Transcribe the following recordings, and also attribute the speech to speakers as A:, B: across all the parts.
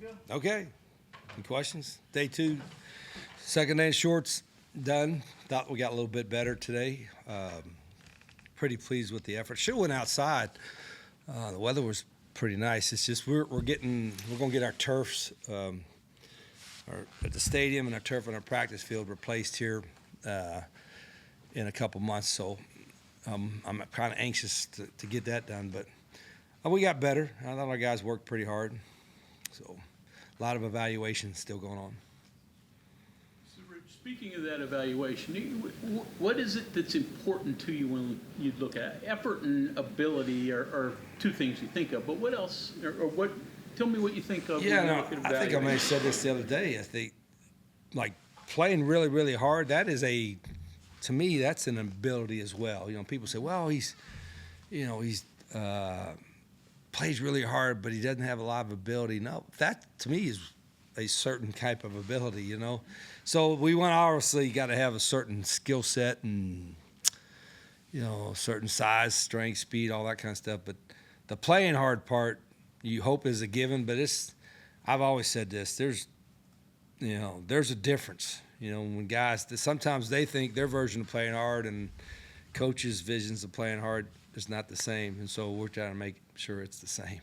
A: go.
B: Okay. Any questions? Day 2, second day of shorts done. Thought we got a little bit better today. Pretty pleased with the effort. Should have went outside. The weather was pretty nice. It's just we're going to get our turfs at the stadium and our turf on our practice field replaced here in a couple months. So I'm kind of anxious to get that done. But we got better. I thought our guys worked pretty hard. So a lot of evaluation still going on.
A: So, Rich, speaking of that evaluation, what is it that's important to you when you look at effort and ability are two things you think of, but what else, or what, tell me what you think of when you look at
B: I think I may have said this the other day. I think, like, playing really, really hard, to me, that's an ability as well. You know, people say, well, he's plays really hard, but he doesn't have a lot of ability. No, that to me is a certain type of ability, you know. So we want obviously got to have a certain skill set and, you know, certain size, strength, speed, all that kind of stuff. But the playing hard part, you hope is a given. But I've always said this. There's a difference. You know, when guys sometimes they think their version of playing hard and coaches' visions of playing hard is not the same, and so we're trying to make sure it's the same.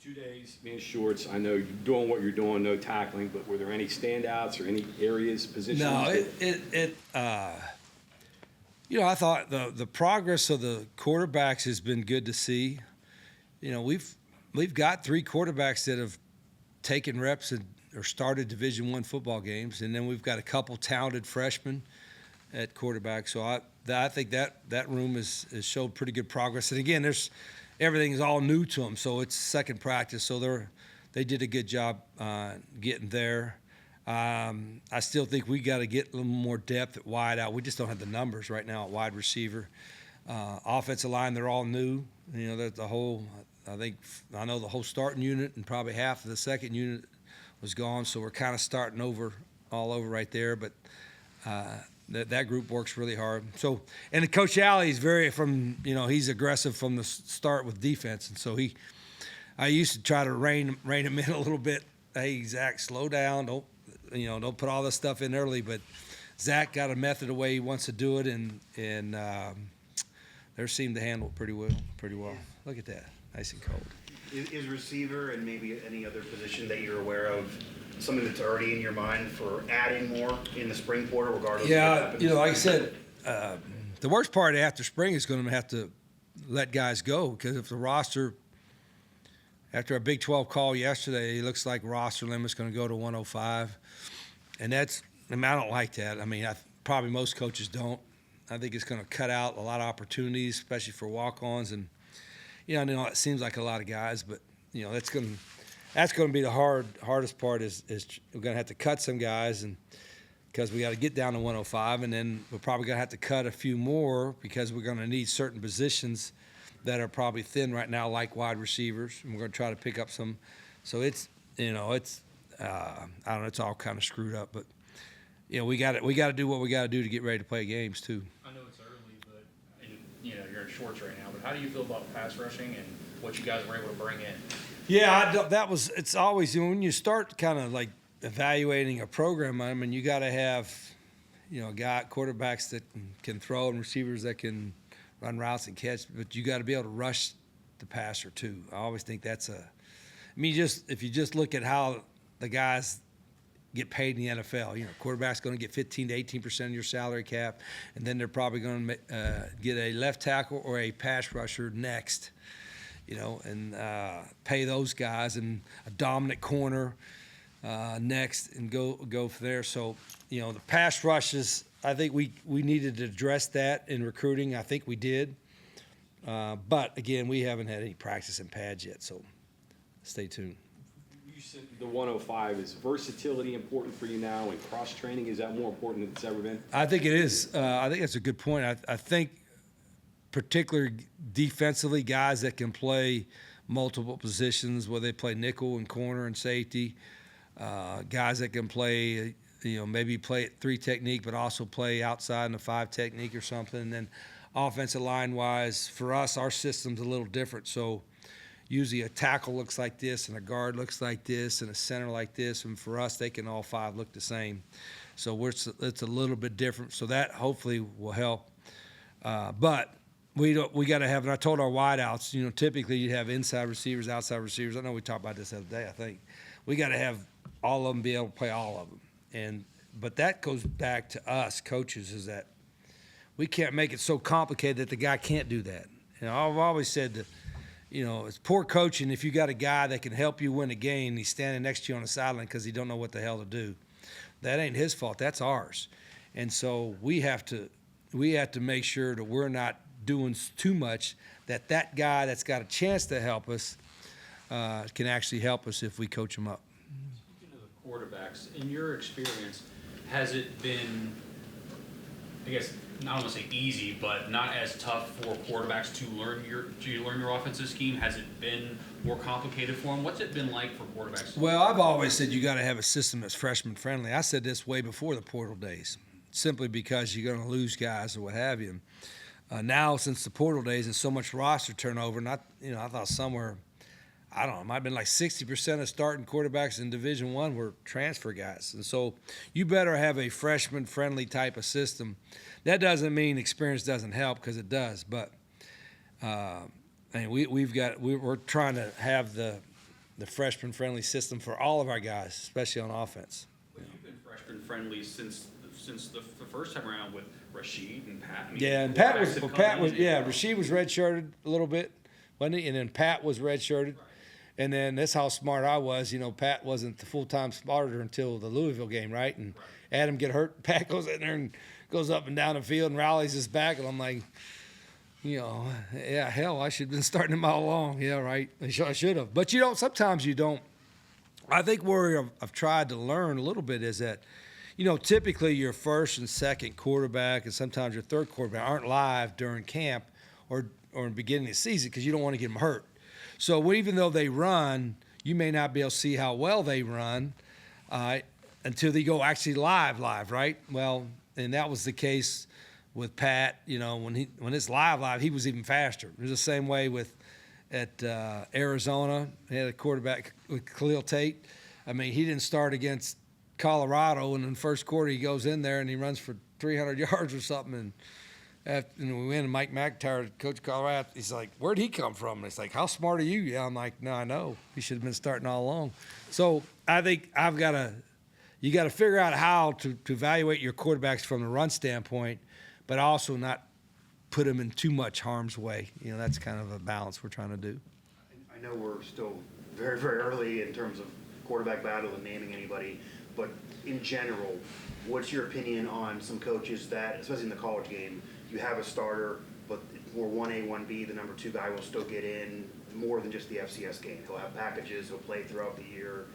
C: 2 days, being shorts. I know you're doing what you're doing, no tackling, but were there any standouts or any areas, positions?
B: No, I thought the progress of the quarterbacks has been good to see. You know, we've got 3 quarterbacks that have taken reps or started Division I football games, and then we've got a couple talented freshmen at quarterback. So I think that room has showed pretty good progress. And again, everything is all new to them, so it's second practice. So they did a good job getting there. I still think we got to get a little more depth at wide out. We just don't have the numbers right now at wide receiver. Offensive line, they're all new. You know, I know the whole starting unit and probably half of the second unit was gone, so we're kind of starting all over right there. But that group works really hard. So, and Coach Alley is he's aggressive from the start with defense, and so I used to try to rein him in a little bit. Hey, Zach, slow down. Don't put all this stuff in early. But Zach got a method the way he wants to do it, and they seem to handle it pretty well. Look at that, nice and cold.
D: Is receiver and maybe any other position that you're aware of something that's already in your mind for adding more in the spring quarter, regardless of what happens?
B: Yeah, like I said, the worst part after spring is going to have to let guys go, because if the roster, after our Big 12 call yesterday, it looks like roster limit's going to go to 105, and I don't like that. I mean, probably most coaches don't. I think it's going to cut out a lot of opportunities, especially for walk-ons, and I know it seems like a lot of guys, but that's going to be the hardest part is we're going to have to cut some guys, and because we got to get down to 105, and then we're probably going to have to cut a few more because we're going to need certain positions that are probably thin right now, like wide receivers, and we're going to try to pick up some. So it's I don't know, it's all kind of screwed up, but we got to do what we got to do to get ready to play games too.
E: I know it's early, but you're in shorts right now. But how do you feel about pass rushing and what you guys were able to bring in?
B: Yeah, it's always when you start kind of like evaluating a program. I mean, you got to have quarterbacks that can throw and receivers that can run routes and catch, but you got to be able to rush the passer too. I always think that's if you just look at how the guys get paid in the NFL, quarterback's going to get 15 to 18% of your salary cap, and then they're probably going to get a left tackle or a pass rusher next, and pay those guys, and a dominant corner next, and go from there. So, the pass rushes, I think we needed to address that in recruiting. I think we did. But, again, we haven't had any practice in pads yet, so stay tuned.
C: You said the 105. Is versatility important for you now, and cross-training, is that more important than it's ever been?
B: I think it is. I think that's a good point. I think particularly defensively, guys that can play multiple positions, whether they play nickel and corner and safety, guys that can play, maybe play at 3 technique, but also play outside in the 5 technique or something. And then offensive line-wise, for us, our system's a little different. So, usually a tackle looks like this and a guard looks like this and a center like this, and for us they can all five look the same. So it's a little bit different. So that hopefully will help. But we got to have, and I told our wideouts, typically you have inside receivers, outside receivers. I know we talked about this the other day. I think we got to have all of them be able to play all of them. But that goes back to us coaches, is that we can't make it so complicated that the guy can't do that. I've always said that, it's poor coaching if you got a guy that can help you win a game and he's standing next to you on the sideline because he don't know what the hell to do. That ain't his fault. That's ours. And so we have to make sure that we're not doing too much, that guy that's got a chance to help us can actually help us if we coach him up.
E: Speaking of the quarterbacks, in your experience, has it been, I guess, I don't want to say easy, but not as tough for quarterbacks to learn your offensive scheme? Has it been more complicated for them? What's it been like for quarterbacks?
B: Well, I've always said you got to have a system that's freshman friendly. I said this way before the portal days, simply because you're going to lose guys or what have you. Now, since the portal days and so much roster turnover, and I thought somewhere, I don't know, it might have been like 60% of starting quarterbacks in Division I were transfer guys. And so you better have a freshman-friendly type of system. That doesn't mean experience doesn't help, because it does. But we're trying to have the freshman-friendly system for all of our guys, especially on offense.
E: But you've been freshman-friendly since the first time around with Rashid and Pat.
B: And Rashid was redshirted a little bit, wasn't he? And then Pat was redshirted. Right. And then that's how smart I was. Pat wasn't the full-time starter until the Louisville game, right? And Adam get hurt. Pat goes in there and goes up and down the field and rallies his back. And I'm like, hell, I should have been starting him all along. Yeah, right. I should have. But, sometimes you don't. I think where I've tried to learn a little bit is that, typically your first and second quarterback and sometimes your third quarterback aren't live during camp or in the beginning of the season because you don't want to get them hurt. So even though they run, you may not be able to see how well they run until they go actually live, right? Well, and that was the case with Pat. When it's live, he was even faster. It was the same way at Arizona. He had a quarterback with Khalil Tate. I mean, he didn't start against Colorado, and in the first quarter he goes in there and he runs for 300 yards or something, and we win, and Mike McIntyre, coach of Colorado, he's like, where'd he come from? And it's like, how smart are you? Yeah, I'm like, no, I know. He should have been starting all along. So I think you got to figure out how to evaluate your quarterbacks from the run standpoint, but also not put them in too much harm's way. That's kind of a balance we're trying to do.
D: I know we're still very, very early in terms of quarterback battle and naming anybody, but in general, what's your opinion on some coaches that, especially in the college game, you have a starter, but for 1A, 1B, the number 2 guy will still get in more than just the FCS game. He'll have packages, he'll play throughout the year,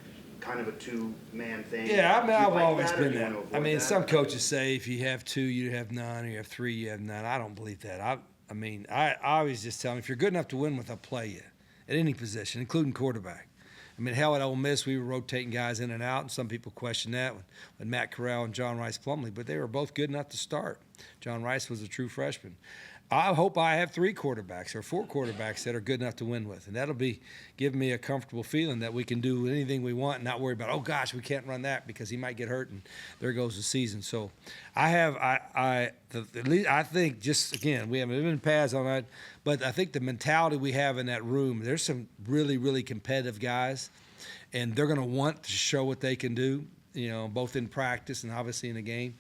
D: kind of a 2-man thing.
B: Yeah, I've always been
D: that.
B: Some coaches say if you have 2, you have none, or you have 3, you have none. I don't believe that. I always just tell them, if you're good enough to win with, I'll play you at any position, including quarterback. Hell, at Ole Miss, we were rotating guys in and out, and some people question that with Matt Corral and John Rice Plumlee, but they were both good enough to start. John Rice was a true freshman. I hope I have 3 quarterbacks or 4 quarterbacks that are good enough to win with, and that'll be give me a comfortable feeling that we can do anything we want and not worry about, oh gosh, we can't run that because he might get hurt and there goes the season. So I think, just again, we haven't been paths on that, but I think the mentality we have in that room, there's some really, really competitive guys, and they're going to want to show what they can do, both in practice and obviously in the game.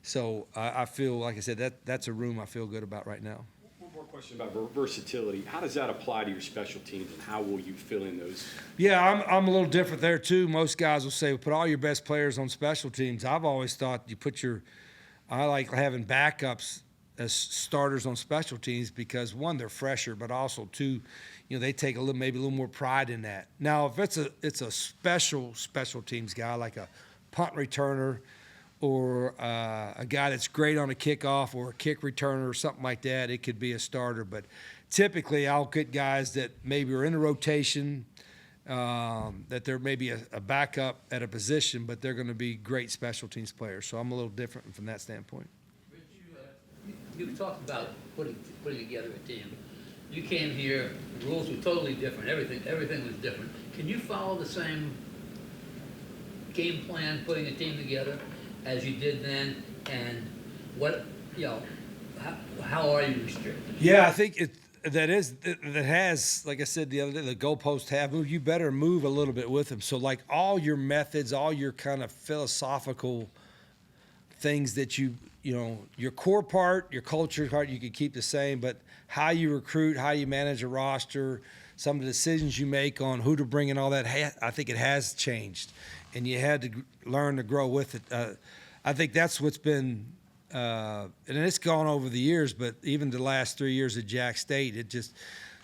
B: So I feel, like I said, that's a room I feel good about right now.
C: One more question about versatility. How does that apply to your special teams, and how will you fill in those?
B: Yeah, I'm a little different there too. Most guys will say, well, put all your best players on special teams. I've always thought I like having backups as starters on special teams because, one, they're fresher, but also, two, they take maybe a little more pride in that. Now, if it's a special teams guy, like a punt returner, or a guy that's great on a kickoff or a kick returner or something like that, it could be a starter. But typically I'll get guys that maybe are in a rotation, that they're maybe a backup at a position, but they're going to be great special teams players. So I'm a little different from that standpoint.
F: Rich, you talked about putting together a team. you came here, the rules were totally different, everything was different. Can you follow the same game plan, putting a team together as you did then? And what, how are you restricted?
B: Yeah, I think that has, like I said the other day, the goalposts have moved. You better move a little bit with them. So like all your methods, all your kind of philosophical things that your core part, your culture part, you could keep the same, but how you recruit, how you manage a roster, some of the decisions you make on who to bring in, all that, I think it has changed, and you had to learn to grow with it. I think that's what's been, and it's gone over the years, but even the last 3 years at Jack State,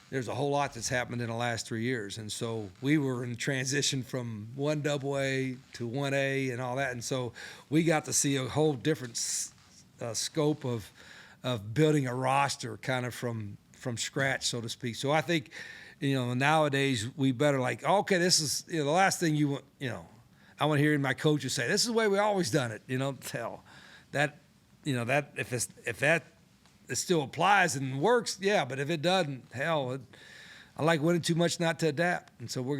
B: there's a whole lot that's happened in the last 3 years. And so we were in transition from 1AA to 1A and all that. And so we got to see a whole different scope of building a roster kind of from scratch, so to speak. So I think, nowadays we better okay, this is, the last thing you want, I want to hear my coaches say, this is the way we always done it, tell that, that if that it still applies and works, yeah, but if it doesn't, hell, I like winning too much not to adapt. And so we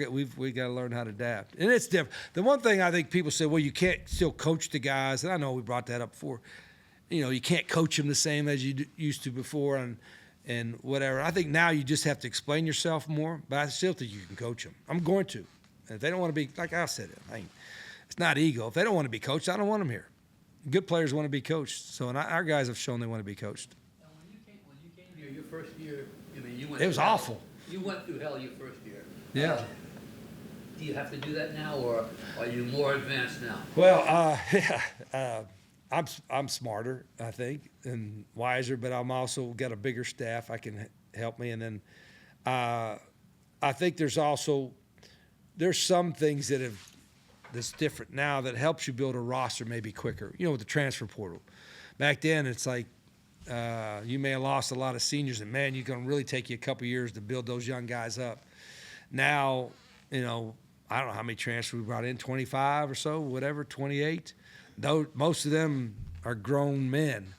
B: got to learn how to adapt. And it's different. The one thing I think people say, well, you can't still coach the guys, and I know we brought that up before. You can't coach them the same as you used to before and whatever. I think now you just have to explain yourself more, but I still think you can coach them. I'm going to. And if they don't want to be, like I said, it's not ego. If they don't want to be coached, I don't want them here. Good players want to be coached. So our guys have shown they want to be coached.
F: When you came here, your first year, you went.
B: It was
F: through hell.
B: awful.
F: You went through hell your first year.
B: Yeah.
F: Do you have to do that now, or are you more advanced now?
B: Well, I'm smarter, I think, and wiser, but I'm also got a bigger staff. I can help me, and then I think there's some things that's different now that helps you build a roster maybe quicker. With the transfer portal. Back then, it's like you may have lost a lot of seniors, and man, you're going to really take you a couple years to build those young guys up. Now, I don't know how many transfers we brought in, 25 or so, whatever, 28. Though most of them are grown men,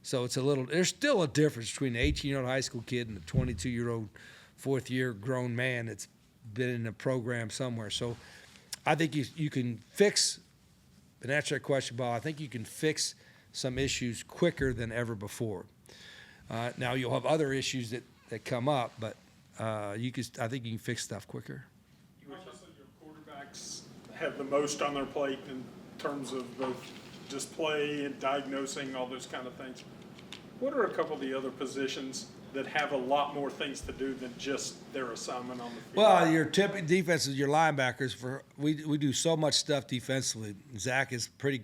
B: so there's still a difference between an 18-year-old high school kid and a 22-year-old fourth-year grown man that's been in a program somewhere. So I think you can fix, and answer that question, Bob, I think you can fix some issues quicker than ever before. Now you'll have other issues that come up, but I think you can fix stuff quicker.
G: Obviously, your quarterbacks have the most on their plate in terms of both just play and diagnosing, all those kind of things. What are a couple of the other positions that have a lot more things to do than just their assignment on the field?
B: Well, your typical defenses, your linebackers, we do so much stuff defensively. Zach is pretty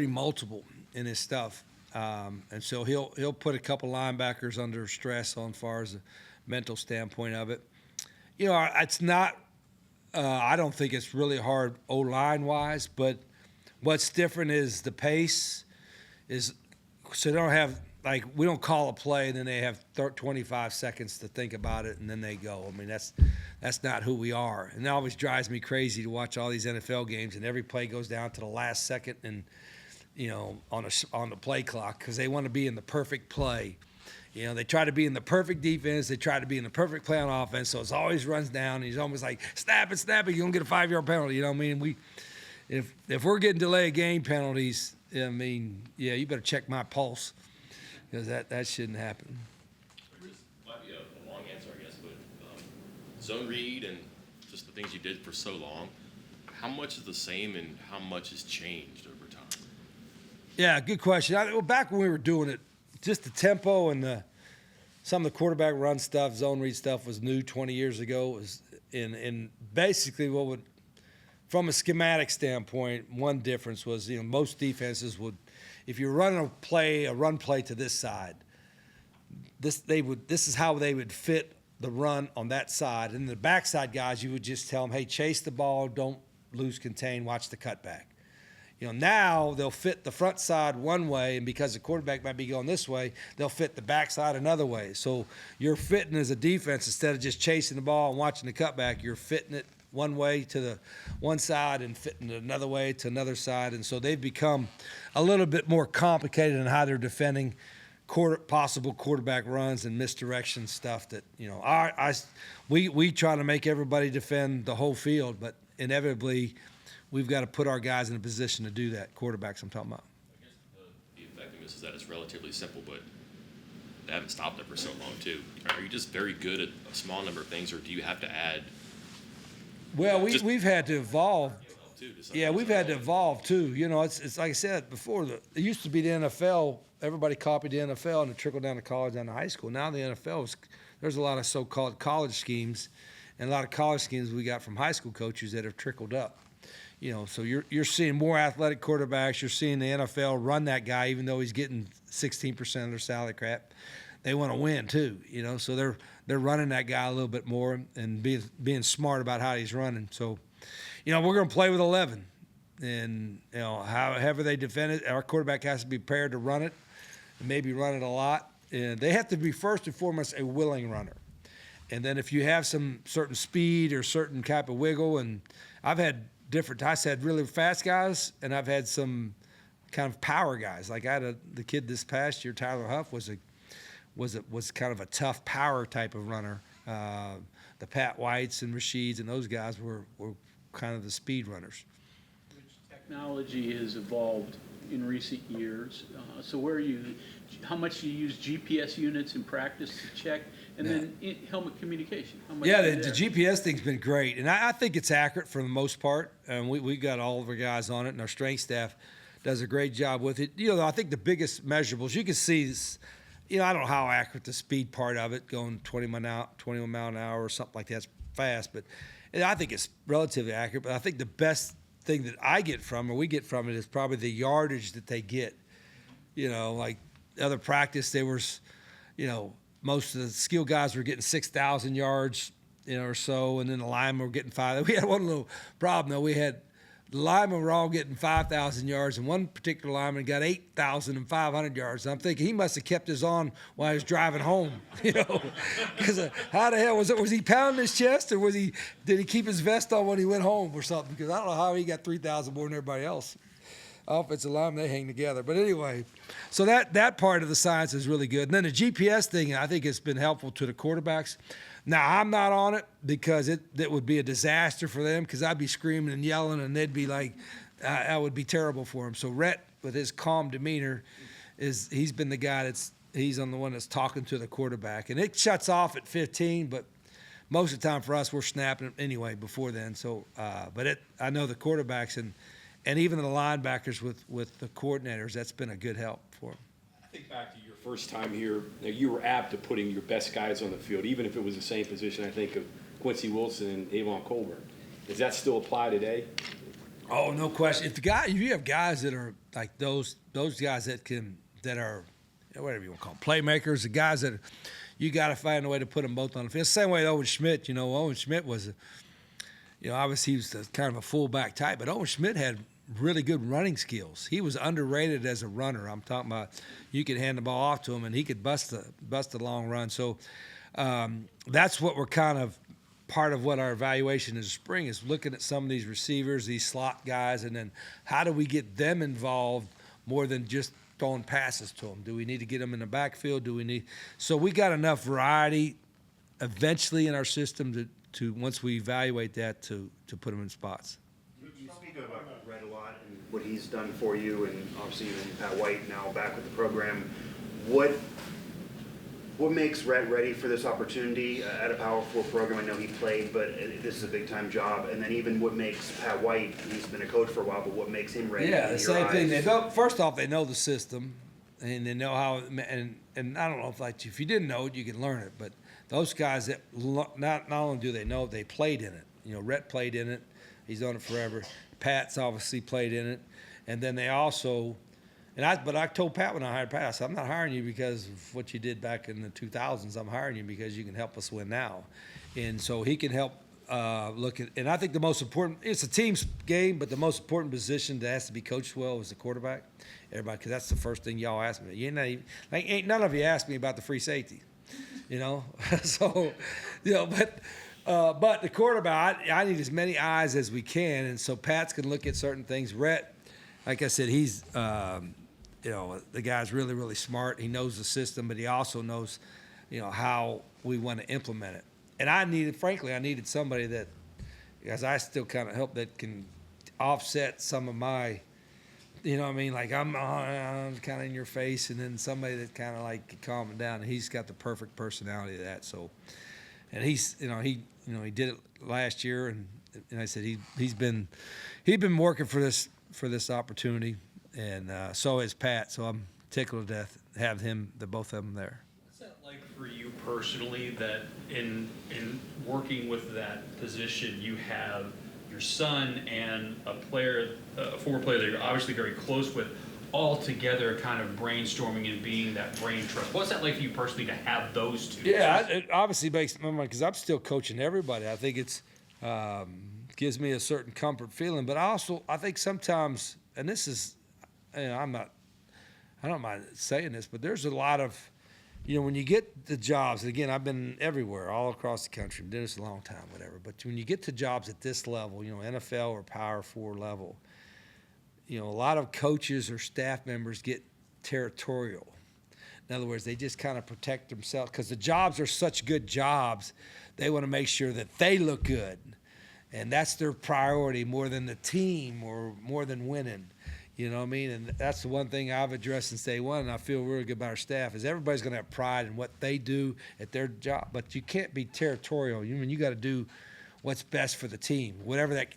B: multiple in his stuff, and so he'll put a couple linebackers under stress on far as the mental standpoint of it. It's not. I don't think it's really hard O-line wise, but what's different is the pace is, so they don't have, we don't call a play and then they have 25 seconds to think about it and then they go. I mean, that's not who we are. And it always drives me crazy to watch all these NFL games and every play goes down to the last second and, on the play clock because they want to be in the perfect play. They try to be in the perfect defense. They try to be in the perfect play on offense. So it always runs down. And he's almost like, snap it. You're going to get a 5-yard penalty. You know what I mean? If we're getting delay of game penalties, you better check my pulse because that shouldn't happen.
H: This might be a long answer, I guess, but zone read and just the things you did for so long, how much is the same and how much has changed over time?
B: Yeah, good question. Back when we were doing it, just the tempo and some of the quarterback run stuff, zone read stuff was new 20 years ago. It was in basically from a schematic standpoint, one difference was, most defenses would, if you're running a run play to this side, this is how they would fit the run on that side. And the backside guys, you would just tell them, hey, chase the ball, don't lose contain, watch the cutback. Now they'll fit the front side one way, and because the quarterback might be going this way, they'll fit the backside another way. So you're fitting as a defense, instead of just chasing the ball and watching the cutback, you're fitting it one way to the one side and fitting it another way to another side. And so they've become a little bit more complicated in how they're defending possible quarterback runs and misdirection stuff that, you know, we try to make everybody defend the whole field, but inevitably we've got to put our guys in a position to do that. Quarterbacks I'm talking about.
H: I guess the effectiveness is that it's relatively simple, but they haven't stopped it for so long too. Are you just very good at a small number of things, or do you have to add?
B: Well, we've had to evolve.
H: Too, to some
B: Yeah, we've had to evolve too. You know, it's like I said before. It used to be the NFL. Everybody copied the NFL and it trickled down to college, down to high school. Now the NFL there's a lot of so-called college schemes, and a lot of college schemes we got from high school coaches that have trickled up. You know, so you're seeing more athletic quarterbacks. You're seeing the NFL run that guy, even though he's getting 16% of their salary cap. They want to win too. You know, so they're running that guy a little bit more and being smart about how he's running. So, you know, we're going to play with 11, and you know, however they defend it, our quarterback has to be prepared to run it, and maybe run it a lot. And they have to be first and foremost a willing runner. And then if you have some certain speed or certain type of wiggle, and I've had really fast guys, and I've had some kind of power guys. Like I had the kid this past year, Tyler Huff, was kind of a tough power type of runner. The Pat Whites and Rasheeds and those guys were kind of the speed runners.
A: Technology has evolved in recent years. So how much do you use GPS units in practice to check? And then helmet communication. How much
B: Yeah,
A: is
B: the
A: there?
B: GPS thing's been great, and I think it's accurate for the most part. And we got all of our guys on it, and our strength staff does a great job with it. You know, I think the biggest measurables you can see is, you know, I don't know how accurate the speed part of it, going 21 mile an hour or something like that's fast, but I think it's relatively accurate. But I think the best thing that we get from it is probably the yardage that they get. You know, like other practice, there was, you know, most of the skill guys were getting 6,000 yards, you know, or so, and then the linemen were getting 5. We had one little problem though. We had the linemen were all getting 5,000 yards, and one particular lineman got 8,500 yards. And I'm thinking he must have kept his on while he was driving home, you know, because how the hell was it? Was he pounding his chest, or did he keep his vest on when he went home or something? Because I don't know how he got 3,000 more than everybody else. Offensive linemen, they hang together. But anyway, so that part of the science is really good. And then the GPS thing, I think it's been helpful to the quarterbacks. Now, I'm not on it because that would be a disaster for them, because I'd be screaming and yelling, and they'd be like, that would be terrible for them. So Rhett, with his calm demeanor, he's been the guy he's on the one that's talking to the quarterback. And it shuts off at 15, but most of the time for us, we're snapping it anyway before then. So, I know the quarterbacks and even the linebackers with the coordinators, that's been a good help for them.
C: I think back to your first time here, you were apt to putting your best guys on the field, even if it was the same position, I think, of Quincy Wilson and Avon Colburn. Does that still apply today?
B: Oh, no question. If you have guys that are like those guys that are, you know, whatever you want to call them, playmakers, the guys that you got to find a way to put them both on the field. Same way Owen Schmidt. You know, Owen Schmidt was, you know, obviously he was kind of a fullback type, but Owen Schmidt had really good running skills. He was underrated as a runner. I'm talking about you could hand the ball off to him and he could bust a long run. So that's what we're kind of part of what our evaluation in the spring is, looking at some of these receivers, these slot guys, and then how do we get them involved more than just throwing passes to them? Do we need to get them in the backfield? So we got enough variety eventually in our system to once we evaluate that to put them in spots.
D: You speak about Red a lot and what he's done for you, and obviously even Pat White now back with the program. What makes Rhett ready for this opportunity at a Power 4 program? I know he played, but this is a big-time job. And then even what makes Pat White, he's been a coach for a while, but what makes him ready?
B: Yeah, the same thing. First off, they know the system, and they know how. And I don't know if you didn't know it, you can learn it. But those guys that not only do they know it, they played in it. You know, Rhett played in it. He's done it forever. Pat's obviously played in it, and then they also. But I told Pat when I hired Pat, I said, I'm not hiring you because of what you did back in the 2000s. I'm hiring you because you can help us win now. And so he can help look at – and I think the most important – it's a team game, but the most important position that has to be coached well is the quarterback. Everybody – because that's the first thing y'all ask me. Ain't none of you asked me about the free safety, you know. So, you know, but the quarterback, I need as many eyes as we can. And so Pat's going to look at certain things. Rhett, like I said, the guy's really, really smart. He knows the system, but he also knows, how we want to implement it. And I needed somebody that, because I still kind of help, that can offset some of my, like I'm kind of in your face, and then somebody that kind of like can calm it down. And he's got the perfect personality of that. So, and he's, he did it last year, and I said he's been working for this opportunity, and so is Pat. So I'm tickled to death to have the both of them there.
E: What's that like for you personally, that in working with that position, you have your son and a former player that you're obviously very close with, all together kind of brainstorming and being that brain trust? What's that like for you personally to have those two?
B: Yeah, it obviously makes my mind, because I'm still coaching everybody. I think it's gives me a certain comfort feeling, but I think sometimes, and this is, I don't mind saying this, but there's a lot of, when you get the jobs, and again, I've been everywhere, all across the country, been doing this a long time, whatever, but when you get to jobs at this level, NFL or Power 4 level, a lot of coaches or staff members get territorial. In other words, they just kind of protect themselves because the jobs are such good jobs. They want to make sure that they look good, and that's their priority more than the team or more than winning. You know what I mean? And that's the one thing I've addressed since day one, and I feel really good about our staff, is everybody's going to have pride in what they do at their job. But you can't be territorial. You got to do what's best for the team, whatever that,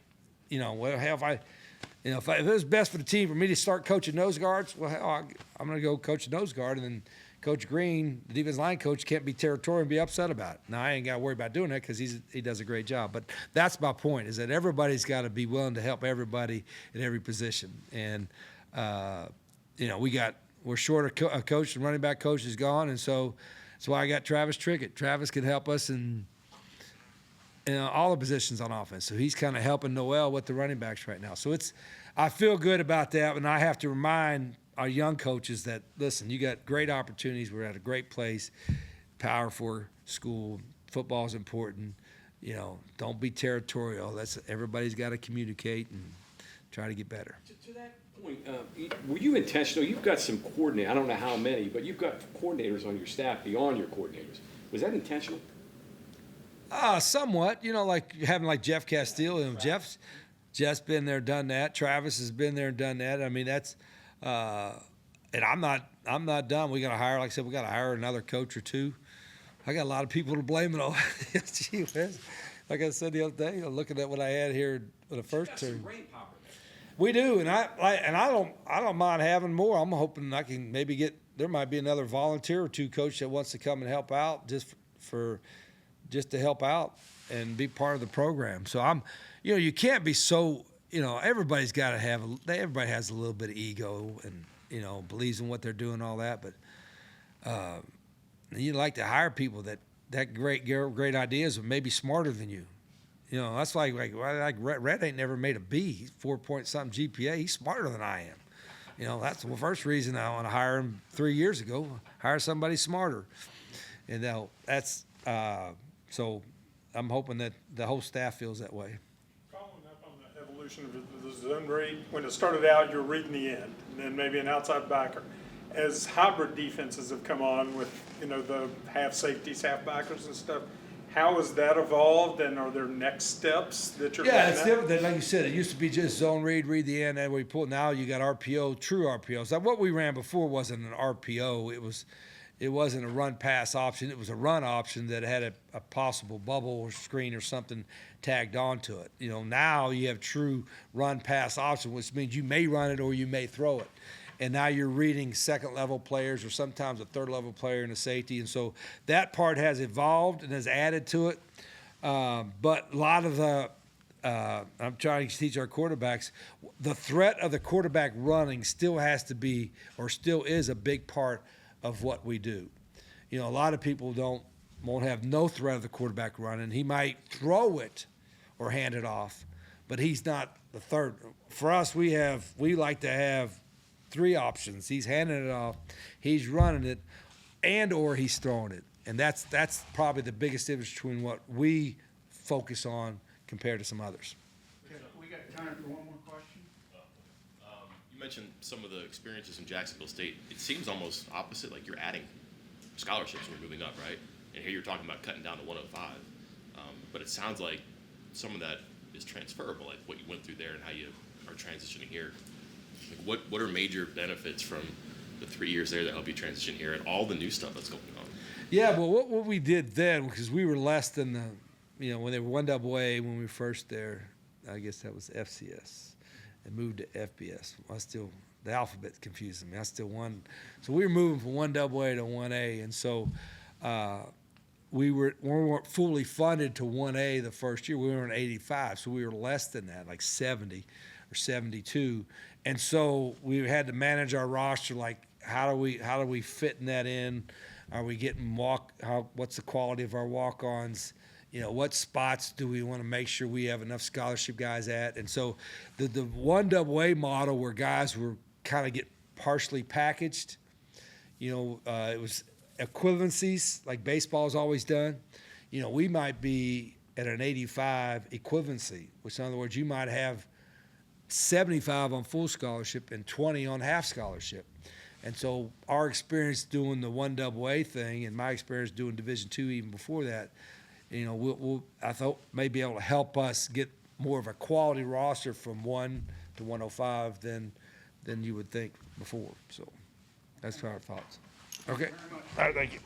B: if it was best for the team for me to start coaching nose guards, well, hell, I'm going to go coach a nose guard, and then Coach Green, the defensive line coach, can't be territorial and be upset about it. Now, I ain't got to worry about doing that because he does a great job. But that's my point, is that everybody's got to be willing to help everybody at every position. And, we're short a coach. The running back coach is gone, and so that's why I got Travis Trickett. Travis can help us in all the positions on offense. So he's kind of helping Noel with the running backs right now. So I feel good about that, and I have to remind our young coaches that, listen, you got great opportunities. We're at a great place, Power 4 school. Football is important. Don't be territorial. Everybody's got to communicate and try to get better.
C: To that point, were you intentional? You've got some coordinators. I don't know how many, but you've got coordinators on your staff beyond your coordinators. Was that intentional?
B: Somewhat. Like having like Jeff Castile. Jeff's been there, done that. Travis has been there and done that. I mean, that's. And I'm not done. We got to hire, like I said, we got to hire another coach or two. I got a lot of people to blame it on. Gee whiz. Like I said the other day, looking at what I had here for the first term. We do, and I don't mind having more. I'm hoping I can maybe there might be another volunteer or two coach that wants to come and help out just to help out and be part of the program. So you can't be so. Everybody's got to everybody has a little bit of ego and, believes in what they're doing, all that. But you like to hire people that great ideas, but maybe smarter than you. That's like Red ain't never made a B. He's 4-point-something GPA. He's smarter than I am. That's the first reason I want to hire him 3 years ago. Hire somebody smarter. And that's so I'm hoping that the whole staff feels that way.
G: Of the zone read. When it started out, you were reading the end, and then maybe an outside backer. As hybrid defenses have come on with, the half safeties, half backers and stuff, how has that evolved, and are there next steps that you're looking at?
B: Yeah, it's different. Like you said, it used to be just zone read the end, and we pull. Now you got RPO, true RPOs. Like what we ran before wasn't an RPO. It wasn't a run-pass option. It was a run option that had a possible bubble or screen or something tagged onto it. Now you have true run-pass option, which means you may run it or you may throw it. And now you're reading second-level players or sometimes a third-level player in a safety. And so that part has evolved and has added to it. But a lot of I'm trying to teach our quarterbacks, the threat of the quarterback running still has to be or still is a big part of what we do. A lot of people won't have no threat of the quarterback running. He might throw it or hand it off, but he's not the third. For us, we like to have three options. He's handing it off, he's running it, and or he's throwing it. And that's probably the biggest difference between what we focus on compared to some others.
A: Okay, we got time for one more question.
H: You mentioned some of the experiences in Jacksonville State. It seems almost opposite, like you're adding scholarships when you're moving up, right? And here you're talking about cutting down to 105. But it sounds like some of that is transferable, like what you went through there and how you are transitioning here. Like what are major benefits from the 3 years there that help you transition here and all the new stuff that's going on?
B: Yeah, well, what we did then, because we were less than the, when they were 1AA when we were first there, I guess that was FCS, and moved to FBS. The alphabet's confusing me. I still won. So we were moving from 1AA to 1A, and so we weren't fully funded to 1A the first year. We were in 85, so we were less than that, like 70 or 72. And so we had to manage our roster, like how do we fit in that in? Are we getting what's the quality of our walk-ons? What spots do we want to make sure we have enough scholarship guys at? And so the 1AA model where guys were kind of get partially packaged, it was equivalencies like baseball's always done. We might be at an 85 equivalency, which in other words, you might have 75 on full scholarship and 20 on half scholarship. And so our experience doing the 1AA thing and my experience doing Division II even before that, I thought may be able to help us get more of a quality roster from 1 to 105 than you would think before. So that's our thoughts. Okay. All right, thank you.